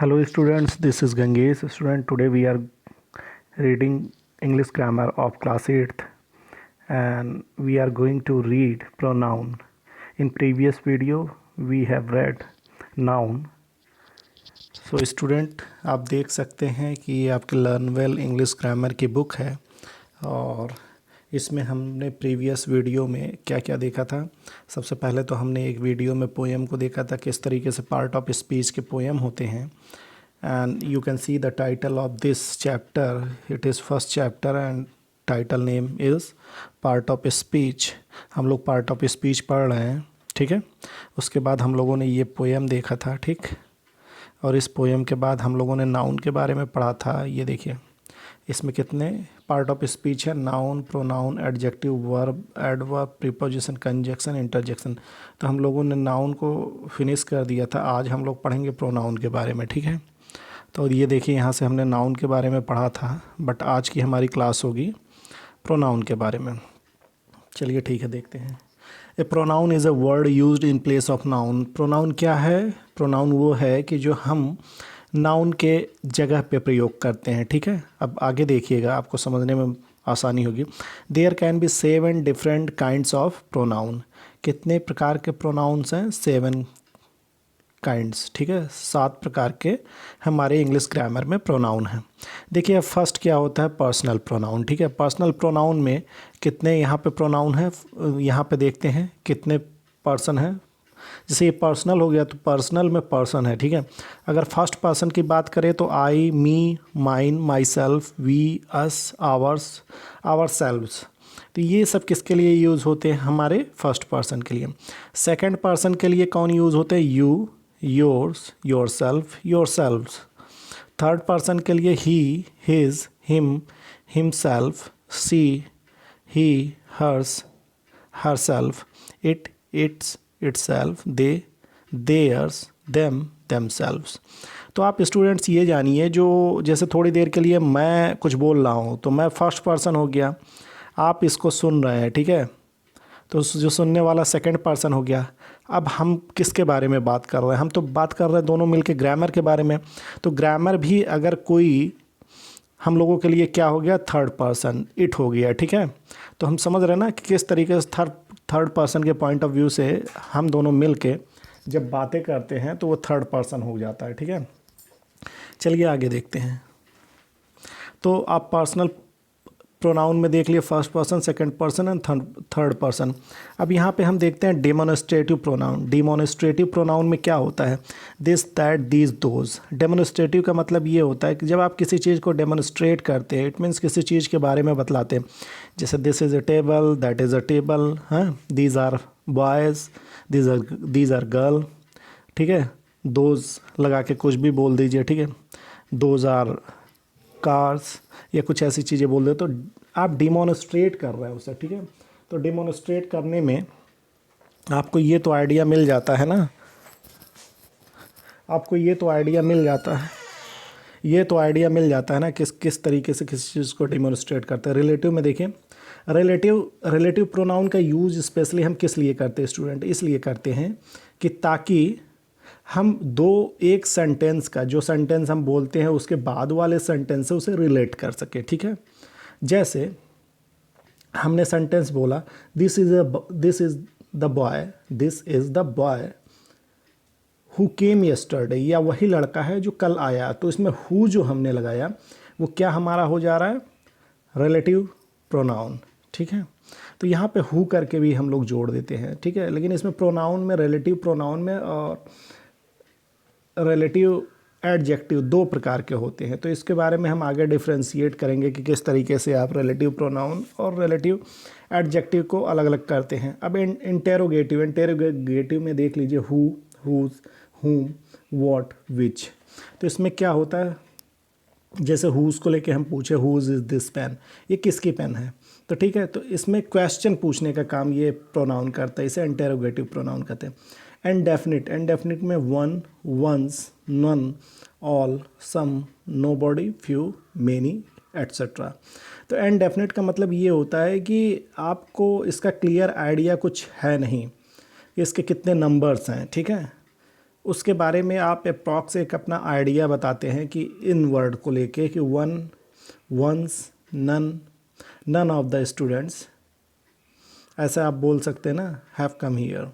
Hello students, this is Gangesh. Student, today we are reading English grammar of class 8th and we are going to read pronoun. In previous video we have read noun. So student, आप देख सकते हैं कि ये आपके learn well English grammar की book है और इसमें हमने प्रीवियस वीडियो में क्या क्या देखा था। सबसे पहले तो हमने एक वीडियो में पोएम को देखा था, किस तरीके से पार्ट ऑफ स्पीच के पोएम होते हैं। And you can see the title of this chapter, it is first chapter and title name is part of speech. हम लोग पार्ट ऑफ स्पीच पढ़ रहे हैं, ठीक है। उसके बाद हम लोगों ने ये पोएम देखा था, ठीक। और इस पोएम के बाद हम लोगों ने नाउन के बारे में पढ़ा था। ये देखिए इसमें कितने पार्ट ऑफ स्पीच है, noun, pronoun, adjective, verb, adverb, preposition, conjunction, interjection. तो हम लोगों ने नाउन को फिनिश कर दिया था। आज हम लोग पढ़ेंगे प्रोनाउन के बारे में, ठीक है। तो ये देखिए यहाँ से हमने नाउन के बारे में पढ़ा था, बट आज की हमारी क्लास होगी प्रोनाउन के बारे में। चलिए ठीक है, देखते हैं। A pronoun is a word used in place of noun. Pronoun क्या है? प्रोनाउन वो है कि जो हम नाउन के जगह पे प्रयोग करते हैं, ठीक है। अब आगे देखिएगा, आपको समझने में आसानी होगी। There can be 7 different kinds of pronoun. कितने प्रकार के प्रोनाउंस हैं? 7 काइंड्स, ठीक है। 7 प्रकार के हमारे इंग्लिश ग्रामर में प्रोनाउन हैं। देखिए अब फर्स्ट क्या होता है? पर्सनल प्रोनाउन, ठीक है। पर्सनल प्रोनाउन में कितने यहाँ पे प्रोनाउन हैं? यहाँ पे देखते हैं कितने पर्सन हैं। जैसे ये पर्सनल हो गया तो पर्सनल में पर्सन है, ठीक है। अगर फर्स्ट पर्सन की बात करें तो I, me, mine, myself, we, us, ours, ourselves. तो ये सब किसके लिए यूज़ होते हैं? हमारे फर्स्ट पर्सन के लिए। सेकंड पर्सन के लिए कौन यूज़ होते हैं? You, yours, yourself, yourselves. Third person के लिए he, his, him, himself, she, he, hers, herself, it, its, itself, they, theirs, them, themselves। तो आप स्टूडेंट्स ये जानिए, जो जैसे थोड़ी देर के लिए मैं कुछ बोल रहा हूँ तो मैं फर्स्ट पर्सन हो गया, आप इसको सुन रहे हैं, ठीक है। तो जो सुनने वाला सेकंड पर्सन हो गया। अब हम किसके बारे में बात कर रहे हैं? हम तो बात कर रहे हैं दोनों मिलके ग्रामर के बारे में। तो ग्रामर भी अगर कोई हम लोगों के लिए क्या हो गया? थर्ड पर्सन, इट हो गया, ठीक है। तो हम समझ रहे हैं ना कि किस तरीके से थर्ड पर्सन के पॉइंट ऑफ व्यू से हम दोनों मिल के जब बातें करते हैं तो वो थर्ड पर्सन हो जाता है, ठीक है। चलिए आगे देखते हैं। तो आप पर्सनल प्रोनाउन में देख लिए first person, second person and third person. अब यहाँ पे हम देखते हैं डेमोन्स्ट्रेटिव प्रोनाउन। डेमोन्स्ट्रेटिव प्रोनाउन में क्या होता है? This, that, these, those. Demonstrative का मतलब ये होता है कि जब आप किसी चीज़ को डेमोन्स्ट्रेट करते हैं, इट मीन्स किसी चीज़ के बारे में बतलाते हैं। जैसे this is a table, that is a table, हाँ, these are boys, these are girl, ठीक है। दोज लगा के कुछ भी बोल दीजिए, ठीक है। दोज आर कार्स या कुछ ऐसी चीज़ें बोल दे तो आप डिमॉन्स्ट्रेट कर रहे हैं उसे, ठीक है। तो डिमॉन्स्ट्रेट करने में आपको ये तो आइडिया मिल जाता है ना, आपको ये तो आइडिया मिल जाता है, ये तो आइडिया मिल जाता है ना किस तरीके से किसी चीज़ को डिमॉन्स्ट्रेट करते हैं। रिलेटिव में देखिए, रिलेटिव प्रोनाउन का यूज़ स्पेशली हम किस लिए करते हैं स्टूडेंट? इसलिए करते हैं कि ताकि हम एक सेंटेंस का, जो सेंटेंस हम बोलते हैं उसके बाद वाले सेंटेंस से उसे रिलेट कर सके, ठीक है। जैसे हमने सेंटेंस बोला, this is the boy who came yesterday, या वही लड़का है जो कल आया। तो इसमें हु जो हमने लगाया वो क्या हमारा हो जा रहा है? रिलेटिव प्रोनाउन, ठीक है। तो यहाँ पे हु करके भी हम लोग जोड़ देते हैं, ठीक है। लेकिन इसमें प्रोनाउन में, रिलेटिव प्रोनाउन में और रिलेटिव एडजेक्टिव 2 प्रकार के होते हैं। तो इसके बारे में हम आगे डिफ्रेंशिएट करेंगे कि किस तरीके से आप रिलेटिव प्रोनाउन और रिलेटिव एडजेक्टिव को अलग अलग करते हैं। अब इंटेरोगेटिव में देख लीजिए, हु, हुज, हुम, व्हाट, विच। तो इसमें क्या होता है? जैसे हुज को लेके हम पूछे, हुज इज़ दिस पेन, ये किसकी पेन है? तो ठीक है, तो इसमें क्वेश्चन पूछने का काम ये प्रोनाउन करता है, इसे इंटेरोगेटिव प्रोनाउन कहते हैं। एंडेफिनिट में वन, वंस, नन, ऑल, सम, नोबॉडी, फ्यू, मेनी, एट्सेट्रा। तो एंडेफिनिट का मतलब ये होता है कि आपको इसका क्लियर आइडिया कुछ है नहीं, इसके कितने नंबर्स हैं, ठीक है। उसके बारे में आप अप्रॉक्स एक अपना आइडिया बताते हैं कि इन वर्ड को लेके कि one, once, none, none of the students, ऐसा आप बोल सकते हैं ना, हैव कम हियर।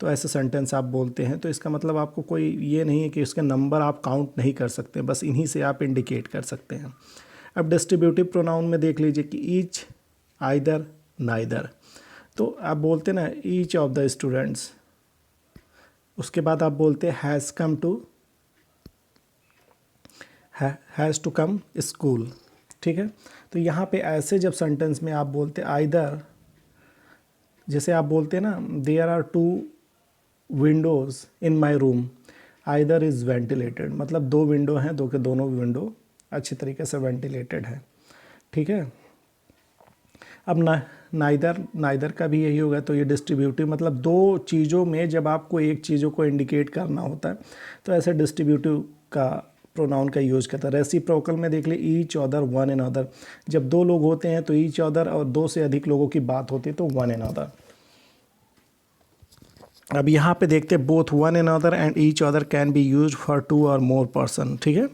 तो ऐसे सेंटेंस आप बोलते हैं तो इसका मतलब आपको कोई ये नहीं है कि उसके नंबर आप काउंट नहीं कर सकते, बस इन्हीं से आप इंडिकेट कर सकते हैं। अब डिस्ट्रीब्यूटिव प्रोनाउन में देख लीजिए कि ईच, आइदर, नाइदर। तो आप बोलते ना ईच ऑफ द स्टूडेंट्स, उसके बाद आप बोलते हैं has come to, has to come school, ठीक है। तो यहाँ पे ऐसे जब सेंटेंस में आप बोलते आइदर, जैसे आप बोलते हैं ना there are 2 windows in my room, either is ventilated, मतलब 2 विंडो हैं, 2 के दोनों विंडो अच्छी तरीके से वेंटिलेटेड है, ठीक है। अब नाइदर, नाइदर का भी यही होगा। तो ये डिस्ट्रीब्यूटिव मतलब 2 चीज़ों में जब आपको एक चीज़ों को इंडिकेट करना होता है तो ऐसे डिस्ट्रीब्यूटिव का प्रोनाउन का यूज़ करता है। रेसिप्रोकल में देख ले each other, one and other, जब 2 लोग होते हैं तो ईच अदर, और 2 से अधिक लोगों की बात होती है तो वन एंड अदर। अब यहाँ पे देखते हैं both one and other and each other can be use for 2 और मोर पर्सन, ठीक है।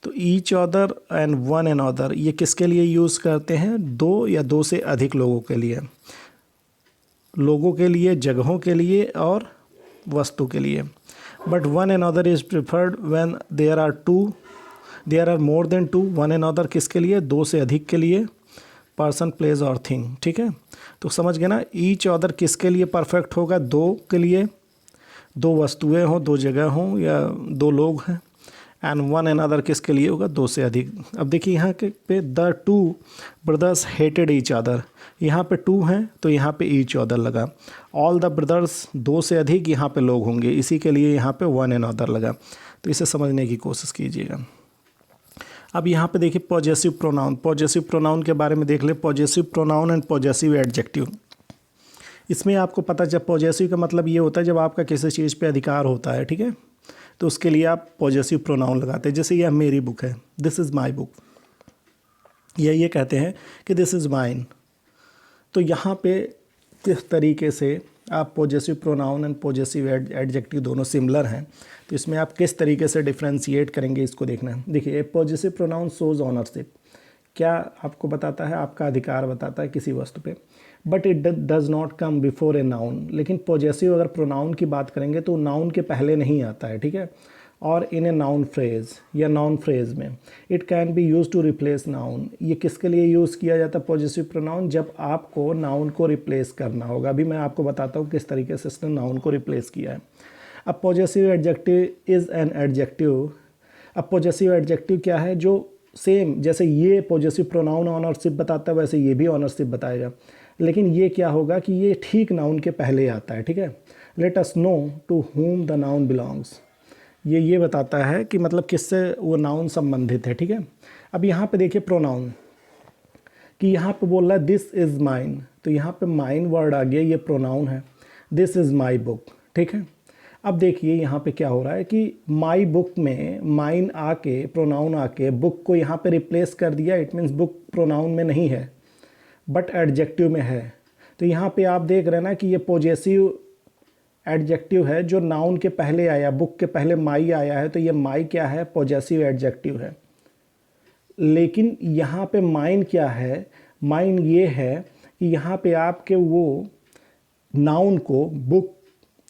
तो each other and one and other ये किसके लिए यूज़ करते हैं? 2 या 2 से अधिक लोगों के लिए, लोगों के लिए, जगहों के लिए और वस्तु के लिए। But one and other is preferred when there are more than 2। One and other किसके लिए? 2 से अधिक के लिए, पर्सन, प्लेस और थिंग, ठीक है। तो समझ गए ना, ईच अदर किसके लिए परफेक्ट होगा? 2 के लिए, 2 वस्तुएं हों, 2 जगह हों या 2 लोग हैं। एंड वन एंड अदर किसके लिए होगा? 2 से अधिक। अब देखिए यहाँ के पे the 2 brothers hated each other, यहाँ पे 2 हैं तो यहाँ पे ईच अदर लगा। ऑल द ब्रदर्स 2 से अधिक यहाँ पे लोग होंगे, इसी के लिए यहाँ पे वन एंड अदर लगा। तो इसे समझने की कोशिश कीजिएगा। अब यहाँ पे देखिए पॉजेसिव प्रोनाउन, पॉजेसिव प्रोनाउन के बारे में देख ले। Possessive pronoun and possessive adjective, इसमें आपको पता, जब पॉजेसिव का मतलब ये होता है जब आपका किसी चीज़ पे अधिकार होता है, ठीक है, तो उसके लिए आप पॉजेसिव प्रोनाउन लगाते हैं। जैसे यह मेरी बुक है, दिस इज़ माई बुक, या ये कहते हैं कि दिस इज़ माइन। तो यहाँ पे किस तरीके से आप possessive pronoun and possessive adjective दोनों सिमिलर हैं, तो इसमें आप किस तरीके से डिफ्रेंशिएट करेंगे इसको देखना है। देखिए पॉजेसिव प्रोनाउन शोज ऑनरशिप, क्या आपको बताता है? आपका अधिकार बताता है किसी वस्तु पे। But it does not come before a noun, लेकिन पॉजेसिव अगर प्रोनाउन की बात करेंगे तो नाउन के पहले नहीं आता है, ठीक है। और इन ए नाउन फ्रेज या नाउन फ्रेज में it can be use to replace noun. ये किसके लिए यूज़ किया जाता है पॉजेसिव प्रोनाउन? जब आपको नाउन को रिप्लेस करना होगा। अभी मैं आपको बताता हूँ किस तरीके से इसने नाउन को रिप्लेस किया है। अब possessive adjective is an adjective. अब पॉजेसिव एडजेक्टिव क्या है? जो सेम जैसे ये पॉजेसिव प्रोनाउन ऑनरशिप बताता है वैसे ये भी ऑनरशिप बताएगा, लेकिन ये क्या होगा कि ये ठीक नाउन के पहले आता है, ठीक है। Let us know to whom the noun belongs, ये बताता है कि मतलब किससे वो नाउन संबंधित है, ठीक है। अब यहाँ पे देखिए प्रोनाउन कि यहाँ पे बोल रहा है दिस इज़ माइन, तो यहाँ पे माइन वर्ड आ गया, ये प्रोनाउन है। दिस इज़ माई बुक, ठीक है। अब देखिए यहाँ पे क्या हो रहा है कि माई बुक में माइन आके, प्रोनाउन आके बुक को यहाँ पे रिप्लेस कर दिया। इट मीन्स बुक प्रोनाउन में नहीं है बट एडजेक्टिव में है। तो यहाँ पे आप देख रहे हैं ना कि ये पॉजेसिव एडजेक्टिव है जो नाउन के पहले आया, बुक के पहले माई आया है, तो ये माई क्या है? पॉजेसिव एडजेक्टिव है। लेकिन यहाँ पे माइन क्या है? माइन ये है कि यहाँ पे आपके वो नाउन को, बुक,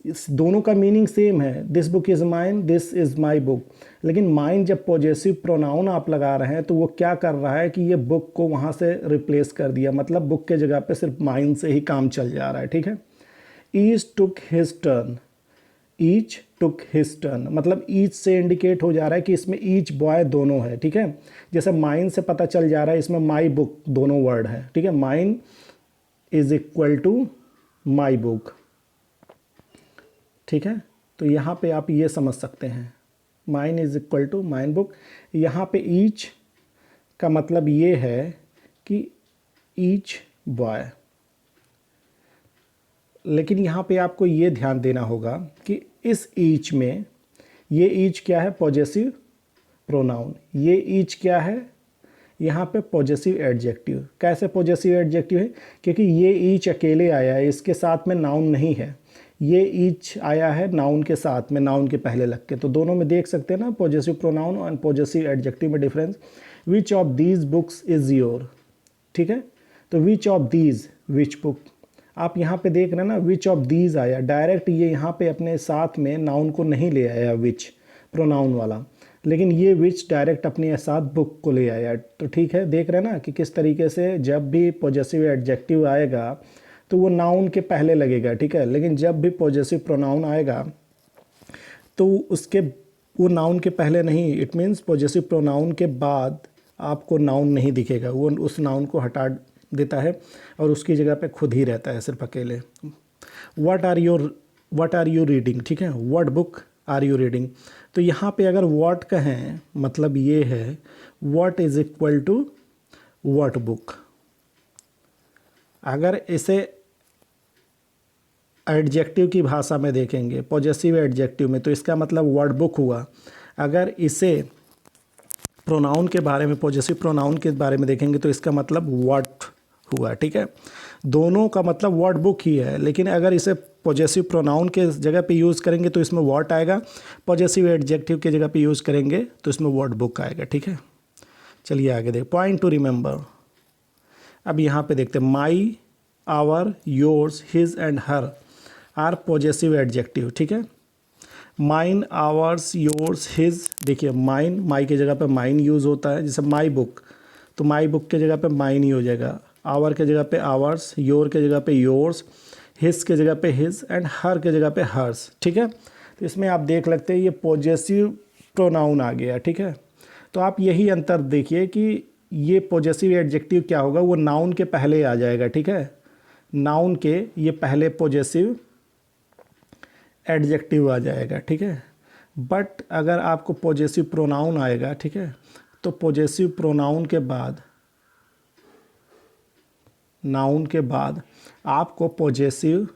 इस दोनों का मीनिंग सेम है, this book is mine, this is my book. लेकिन माइन जब पॉजेसिव प्रोनाउन आप लगा रहे हैं तो वो क्या कर रहा है कि ये बुक को वहाँ से रिप्लेस कर दिया, मतलब बुक के जगह पे सिर्फ माइन से ही काम चल जा रहा है, ठीक है। Each took his turn, each took his turn मतलब ईच से इंडिकेट हो जा रहा है कि इसमें ईच बॉय दोनों है, ठीक है। जैसे माइन से पता चल जा रहा है इसमें माई बुक दोनों वर्ड है, ठीक है। Mine is equal to my book, ठीक है। तो यहाँ पे आप ये समझ सकते हैं mine is equal to mine book. यहाँ पे ईच का मतलब ये है कि ईच बॉय। लेकिन यहाँ पे आपको ये ध्यान देना होगा कि इस ईच में ये ईच क्या है? Possessive pronoun. ये ईच क्या है? यहाँ पे पॉजेसिव एडजेक्टिव। कैसे पॉजेसिव एडजेक्टिव है? क्योंकि ये ईच अकेले आया है, इसके साथ में नाउन नहीं है। ये ईच आया है नाउन के साथ में, नाउन के पहले लग के। तो दोनों में देख सकते हैं ना पॉजेसिव प्रोनाउन और पॉजेसिव एडजेक्टिव में difference. Which of these books is your, ठीक है। तो which of these, which book, आप यहाँ पे देख रहे हैं ना विच ऑफ दीज आया, डायरेक्ट ये यहाँ पे अपने साथ में नाउन को नहीं ले आया विच प्रोनाउन वाला, लेकिन ये विच डायरेक्ट अपने साथ बुक को ले आया। तो ठीक है, देख रहे हैं ना कि किस तरीके से जब भी पॉजेसिव एडजेक्टिव आएगा तो वो नाउन के पहले लगेगा, ठीक है। लेकिन जब भी पॉजेसिव प्रोनाउन आएगा तो उसके वो नाउन के पहले नहीं, इट मीन्स पॉजेसिव प्रोनाउन के बाद आपको नाउन नहीं दिखेगा, वो उस नाउन को हटा देता है और उसकी जगह पे खुद ही रहता है सिर्फ अकेले। व्हाट आर यू रीडिंग, ठीक है, what book are you reading. तो यहाँ पे अगर व्हाट कहें मतलब ये है what is equal to what book. अगर इसे एडजेक्टिव की भाषा में देखेंगे, पॉजेसिव एडजेक्टिव में, तो इसका मतलब वर्ड बुक हुआ। अगर इसे प्रोनाउन के बारे में, पॉजेसिव प्रोनाउन के बारे में देखेंगे तो इसका मतलब व्हाट हुआ, ठीक है। दोनों का मतलब वर्ड बुक ही है, लेकिन अगर इसे पॉजेसिव प्रोनाउन के जगह पे यूज़ करेंगे तो इसमें व्हाट आएगा, पॉजेसिव एडजेक्टिव के जगह पे यूज़ करेंगे तो इसमें वर्ड बुक आएगा, ठीक है। चलिए आगे देख, पॉइंट टू रिमेंबर। अब यहाँ पे देखते हैं, my, our, yours, his and her are possessive adjective, ठीक है। माइन, आवर्स, योर्स, हिज, देखिए माइन, माई की जगह पे माइन यूज़ होता है, जैसे माई बुक, तो माई बुक के जगह पे माइन ही हो जाएगा। आवर के जगह पे आवर्स, योर के जगह पे योर्स, हिज के जगह पे हिज एंड हर के जगह पे हर्स, ठीक है। तो इसमें आप देख लगते हैं ये पॉजेसिव प्रोनाउन आ गया, ठीक है। तो आप यही अंतर देखिए कि ये पॉजेसिव एडजेक्टिव क्या होगा, वो नाउन के पहले आ जाएगा, ठीक है। नाउन के ये पहले पॉजेसिव एडजेक्टिव आ जाएगा, ठीक है। बट अगर आपको पॉजेसिव प्रोनाउन आएगा, ठीक है, तो पॉजेसिव प्रोनाउन के बाद, नाउन के बाद आपको पॉजेसिव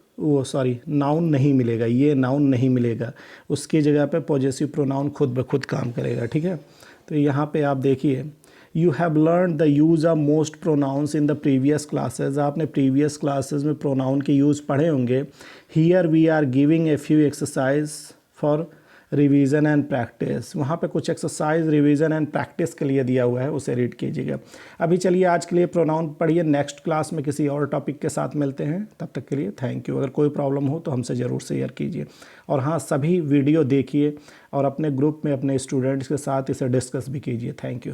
नाउन नहीं मिलेगा, ये नाउन नहीं मिलेगा, उसकी जगह पे पॉजेसिव प्रोनाउन खुद ब खुद काम करेगा, ठीक है। तो यहाँ पे आप देखिए, you have learn the use of most pronouns in the previous classes. आपने प्रीवियस क्लासेज में प्रोनाउन के यूज़ पढ़े होंगे। Here we are giving a few exercise for revision and practice. वहाँ पे कुछ एक्सरसाइज रिवीजन एंड प्रैक्टिस के लिए दिया हुआ है, उसे रीड कीजिएगा। अभी चलिए आज के लिए प्रोनाउन पढ़िए, नेक्स्ट क्लास में किसी और टॉपिक के साथ मिलते हैं। तब तक के लिए थैंक यू। अगर कोई प्रॉब्लम हो तो हमसे ज़रूर शेयर कीजिए, और हाँ, सभी वीडियो देखिए और अपने ग्रुप में अपने स्टूडेंट्स के साथ इसे डिस्कस भी कीजिए। Thank you.